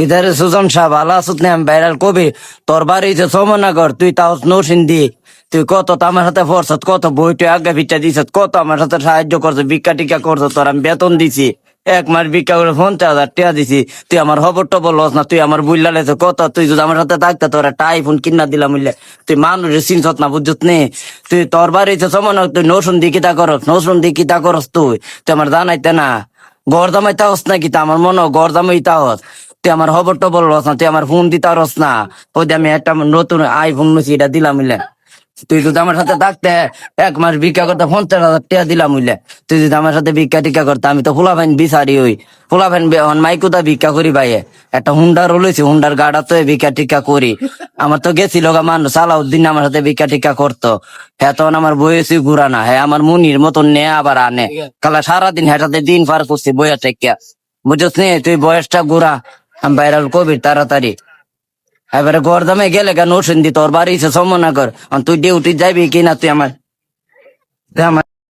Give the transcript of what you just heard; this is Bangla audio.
কিধারে সুজন শাহ ভালো আসুত না আমি ভাইরাল কবি তোর বাড়ি যে সমনগর তুই তাও নৌসিন দি তুই কত তো আমার সাথে পড়ছত কত বই তুই আগে ভিটা দিছ কত আমার সাথে সাহায্য করছো ভিক্ষা টিকা করছো তোর আমি বেতন দিছি 1 মাস ভিক্ষা করে 50,000 টাকা দিছি তুই আমার খবর টবর লস না তুই আমার বুঝলা লেছো কত তুই যদি আমার সাথে থাকতে তোর একটা আইফোন কিনা দিলাম বুঝলে তুই মানুষের চিনছত না বুঝছত নে তুই তোর বাড়ি যে সমনগর তুই নৌসুন দি কিতা করস নৌসুন দি কিতা করস তুই আমার জানাইতে না গড় দামাইতে হস না কিতা আমার মনে গড় দামাইতে হস তুই আমার খবর টবর লস না তুই আমার ফোন দিতে পারস না ওই যে আমি একটা নতুন আইফোন নিছি এটা দিলাম বুঝলে তুই যদি আমার সাথে থাকতে 1 মাস ভিক্ষা করতে 50,000 টাকা দিলাম বুঝলে তুই যদি আমার সাথে ভিক্ষা টিকা করতে আমি তো ফুলা ফাইন বিচারি ওই ফুলা ফাইন মাইকুদা ভিক্ষা করি ভাইয়ে একটা হুন্ডার রয়েছে হুন্ডার গাড়া তো ভিক্ষা টিকা করি আমার তো গেছিল মানুষ সালাউদ্দিন আমার সাথে ভিক্ষা টিকা করতো হ্যাঁ তখন আমার বয়সী ঘুরা না হ্যাঁ আমার মুনির মতন নে আবার আনে কালা সারাদিন হ্যাঁটাতে দিন পার করছি বইয়া টেকিয়া বুঝছ নি তুই বয়সটা ঘুরা আমি ভাইরাল কবির তাড়াতাড়ি এবারে গরদামে গেলে কেন ওষুধ দি তোর বাড়ি সমনা কর তুই ডিউটি যাবি কিনা তুই আমার